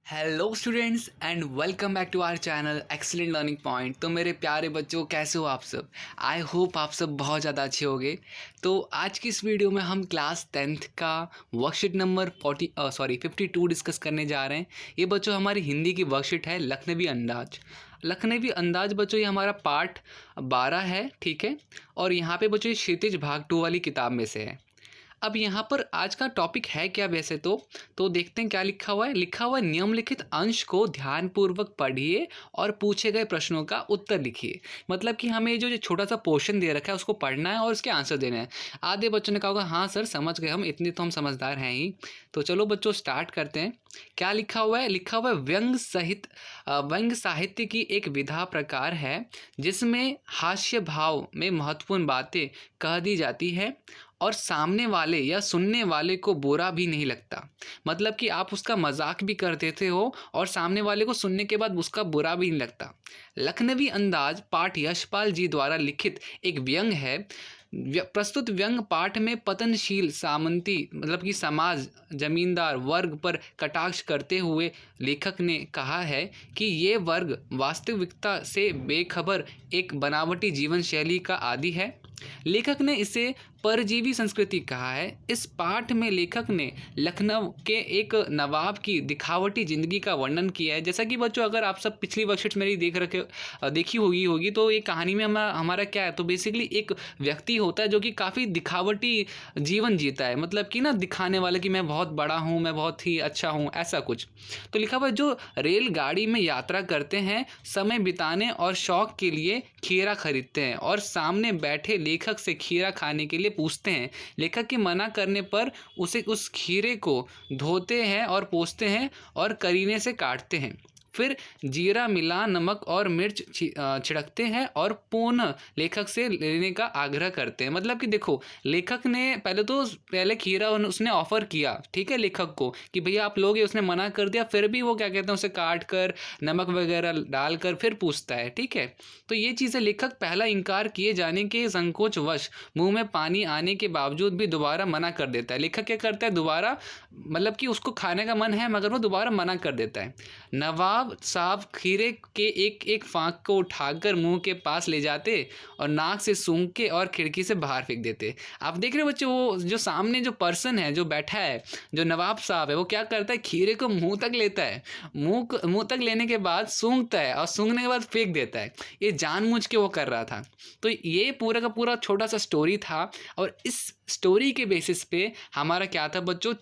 Hello students and welcome back to our channel excellent learning point. तो मेरे प्यारे बच्चों, कैसे हो आप सब? आई होप आप सब बहुत ज़्यादा अच्छे होंगे। तो आज की इस वीडियो में हम क्लास 10th का वर्कशीट नंबर 52 डिस्कस करने जा रहे हैं। ये बच्चों हमारी हिंदी की वर्कशीट है लखनवी अंदाज। लखनवी अंदाज बच्चों ये हमारा पार्ट 12 है, ठीक है। और यहाँ पे बच्चों ये क्षितिज भाग 2 वाली किताब में से है। अब यहाँ पर आज का टॉपिक है क्या वैसे तो देखते हैं क्या लिखा हुआ है। लिखा हुआ है निम्नलिखित अंश को ध्यानपूर्वक पढ़िए और पूछे गए प्रश्नों का उत्तर लिखिए। मतलब कि हमें जो छोटा सा पोर्शन दे रखा है उसको पढ़ना है और उसके आंसर देने हैं। आधे बच्चों ने कहा होगा हाँ सर समझ गए, हम इतने तो हम समझदार हैं ही। तो चलो बच्चों स्टार्ट करते हैं। क्या लिखा हुआ है? लिखा हुआ है व्यंग साहित्य की एक विधा प्रकार है जिसमें हास्य भाव में महत्वपूर्ण बातें कह दी जाती है और सामने वाले या सुनने वाले को बुरा भी नहीं लगता। मतलब कि आप उसका मजाक भी कर देते हो और सामने वाले को सुनने के बाद उसका बुरा भी नहीं लगता। लखनवी अंदाज पाठ यशपाल जी द्वारा लिखित एक व्यंग है। प्रस्तुत व्यंग पाठ में पतनशील सामंती मतलब कि समाज जमींदार वर्ग पर कटाक्ष करते हुए लेखक ने कहा है कि ये वर्ग वास्तविकता से बेखबर एक बनावटी जीवन शैली का आदी है। लेखक ने इसे परजीवी संस्कृति कहा है। इस पाठ में लेखक ने लखनऊ के एक नवाब की दिखावटी जिंदगी का वर्णन किया है। जैसा कि बच्चों अगर आप सब पिछली वर्कशीट मेरी देखी होगी तो ये कहानी में हमारा क्या है, तो बेसिकली एक व्यक्ति होता है जो कि काफ़ी दिखावटी जीवन जीता है। मतलब कि ना दिखाने वाला कि मैं बहुत बड़ा हूँ, मैं बहुत ही अच्छा हूँ, ऐसा कुछ। तो लिखा हुआ जो रेलगाड़ी में यात्रा करते हैं, समय बिताने और शौक के लिए खीरा खरीदते हैं और सामने बैठे लेखक से खीरा खाने के लिए पूछते हैं। लेखक के मना करने पर उसे उस खीरे को धोते हैं और पोंछते हैं और करीने से काटते हैं। फिर जीरा मिला नमक और मिर्च छिड़कते हैं और पुनः लेखक से लेने का आग्रह करते हैं। मतलब कि देखो लेखक ने पहले खीरा उसने ऑफर किया, ठीक है, लेखक को कि भैया आप लोगे, उसने मना कर दिया। फिर भी वो क्या कहते हैं, उसे काट कर नमक वगैरह डालकर फिर पूछता है, ठीक है। तो ये चीज़ें लेखक पहला इनकार किए जाने के संकोचवश मुंह में पानी आने के बावजूद भी दोबारा मना कर देता है। लेखक क्या करता है, दोबारा मतलब कि उसको खाने का मन है मगर वो दोबारा मना कर देता है। नवाब साहब खीरे के एक एक फांक को उठाकर मुंह के पास ले जाते और नाक से सूंघ के और खिड़की से बाहर फेंक देते। आप देख रहे हो बच्चों, वो जो सामने जो पर्सन है जो बैठा है, जो नवाब साहब है, वो क्या करता है, खीरे को मुंह तक लेता है, मुंह तक लेने के बाद सूंघता है और सूंघने के बाद फेंक देता है। ये जानबूझ के वो कर रहा था। तो ये पूरा का पूरा छोटा सा स्टोरी था और इस स्टोरी के बेसिस पे हमारा क्या था बच्चों,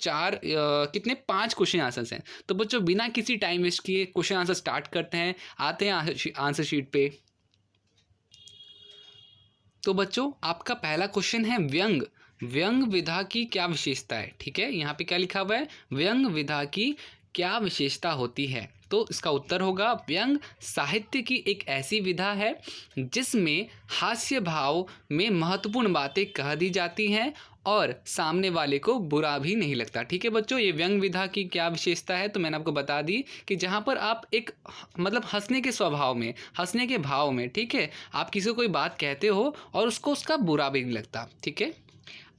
5 क्वेश्चन आंसर्स हैं। तो बच्चों बिना किसी टाइम वेस्ट किए क्वेश्चन आंसर स्टार्ट करते हैं। आते हैं आंसर शीट पे। तो बच्चों आपका पहला क्वेश्चन है व्यंग विधा की क्या विशेषता है। ठीक है, यहाँ पे क्या लिखा हुआ है, व्यंग विधा की क्या विशेषता होती है। तो इसका उत्तर होगा व्यंग साहित्य की एक ऐसी विधा है जिसमें हास्य भाव में महत्वपूर्ण बातें कह दी जाती हैं और सामने वाले को बुरा भी नहीं लगता। ठीक है बच्चों, ये व्यंग विधा की क्या विशेषता है तो मैंने आपको बता दी कि जहाँ पर आप एक मतलब हंसने के स्वभाव में, हंसने के भाव में, ठीक है, आप किसी को कोई बात कहते हो और उसको उसका बुरा भी नहीं लगता। ठीक है,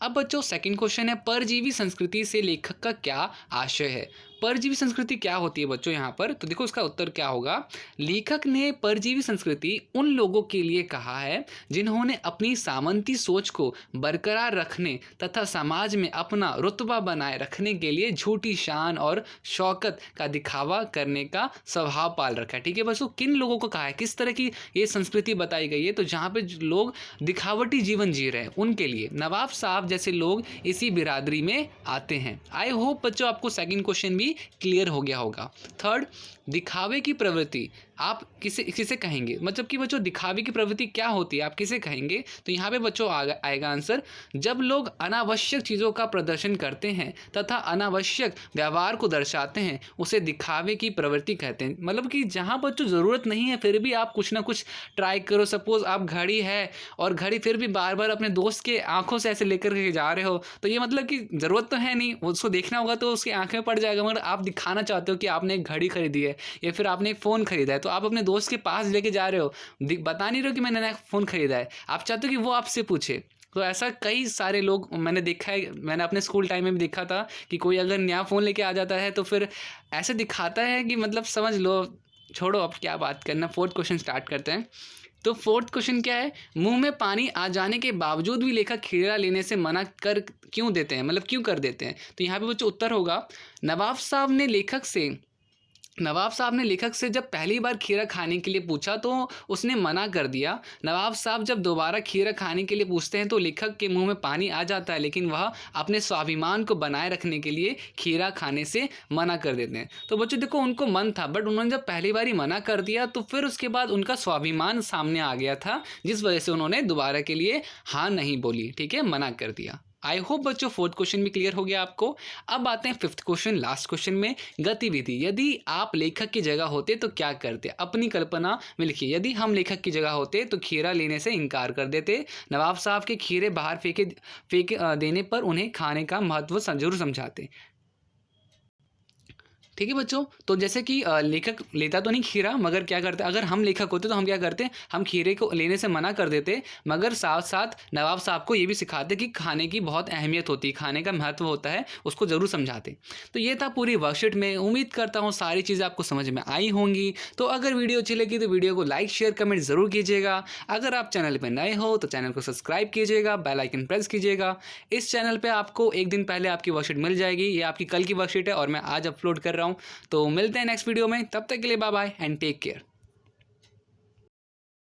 अब बच्चों सेकंड क्वेश्चन है परजीवी संस्कृति से लेखक का क्या आशय है। परजीवी संस्कृति क्या होती है बच्चों यहाँ पर, तो देखो इसका उत्तर क्या होगा। लेखक ने परजीवी संस्कृति उन लोगों के लिए कहा है जिन्होंने अपनी सामंती सोच को बरकरार रखने तथा समाज में अपना रुतबा बनाए रखने के लिए झूठी शान और शौकत का दिखावा करने का स्वभाव पाल रखा है। ठीक है बच्चों, किन लोगों को कहा है, किस तरह की ये संस्कृति बताई गई है, तो जहाँ पे लोग दिखावटी जीवन जी रहे हैं उनके लिए नवाब साहब जैसे लोग इसी बिरादरी में आते हैं। आई होप बच्चों आपको सेकंड क्वेश्चन भी क्लियर हो गया होगा। थर्ड, दिखावे की प्रवृत्ति आप किसे कहेंगे, मतलब कि बच्चों दिखावे की प्रवृत्ति क्या होती है, आप किसे कहेंगे। तो यहाँ पे बच्चों आएगा आंसर, जब लोग अनावश्यक चीज़ों का प्रदर्शन करते हैं तथा अनावश्यक व्यवहार को दर्शाते हैं उसे दिखावे की प्रवृत्ति कहते हैं। मतलब कि जहाँ बच्चों ज़रूरत नहीं है फिर भी आप कुछ ना कुछ ट्राई करो। सपोज आप घड़ी है और घड़ी फिर भी बार बार अपने दोस्त के आंखों से ऐसे लेकर के जा रहे हो, तो ये मतलब कि ज़रूरत तो है नहीं, उसको देखना होगा तो उसकी आंखें में पड़ जाएगा, मगर आप दिखाना चाहते हो कि आपने एक घड़ी खरीदी है या फिर आपने एक फ़ोन खरीदा है, तो आप अपने दोस्त के पास लेके जा रहे हो, बता नहीं रहे हो कि मैंने नया फ़ोन खरीदा है, आप चाहते हो कि वो आपसे पूछे। तो ऐसा कई सारे लोग मैंने देखा है, मैंने अपने स्कूल टाइम में भी देखा था कि कोई अगर नया फ़ोन लेके आ जाता है तो फिर ऐसे दिखाता है कि मतलब समझ लो, छोड़ो अब क्या बात करना। फोर्थ क्वेश्चन स्टार्ट करते हैं। तो फोर्थ क्वेश्चन क्या है, मुंह में पानी आ जाने के बावजूद भी लेखक खीरा लेने से मना कर क्यों देते हैं, मतलब क्यों कर देते हैं। तो यहाँ पे बच्चों उत्तर होगा, नवाब साहब ने लेखक से जब पहली बार खीरा खाने के लिए पूछा तो उसने मना कर दिया। नवाब साहब जब दोबारा खीरा खाने के लिए पूछते हैं तो लेखक के मुंह में पानी आ जाता है, लेकिन वह अपने स्वाभिमान को बनाए रखने के लिए खीरा खाने से मना कर देते हैं। तो बच्चों देखो, उनको मन था, बट उन्होंने जब पहली बार ही मना कर दिया तो फिर उसके बाद उनका स्वाभिमान सामने आ गया था, जिस वजह से उन्होंने दोबारा के लिए हाँ नहीं बोली, ठीक है, मना कर दिया। आई होप बच्चों फोर्थ क्वेश्चन भी क्लियर हो गया आपको। अब आते हैं फिफ्थ क्वेश्चन, लास्ट क्वेश्चन में, गतिविधि। यदि आप लेखक की जगह होते तो क्या करते, अपनी कल्पना में लिखिए। यदि हम लेखक की जगह होते तो खीरा लेने से इनकार कर देते। नवाब साहब के खीरे बाहर फेंके देने पर उन्हें खाने का महत्व जरूर समझाते। ठीक है बच्चों, तो जैसे कि लेखक लेता तो नहीं खीरा, मगर क्या करते, अगर हम लेखक होते तो हम क्या करते, हम खीरे को लेने से मना कर देते, मगर साथ साथ नवाब साहब को ये भी सिखाते कि खाने की बहुत अहमियत होती है, खाने का महत्व होता है, उसको ज़रूर समझाते। तो ये था पूरी वर्कशीट में। उम्मीद करता हूँ सारी चीज़ें आपको समझ में आई होंगी। तो अगर वीडियो अच्छी लगी तो वीडियो को लाइक शेयर कमेंट ज़रूर कीजिएगा। अगर आप चैनल पर नए हो तो चैनल को सब्सक्राइब कीजिएगा, बेल आइकन प्रेस कीजिएगा। इस चैनल पर आपको एक दिन पहले आपकी वर्कशीट मिल जाएगी। ये आपकी कल की वर्कशीट है और मैं आज अपलोड कर रहा हूँ। तो मिलते हैं नेक्स्ट वीडियो में, तब तक के लिए bye bye and take care.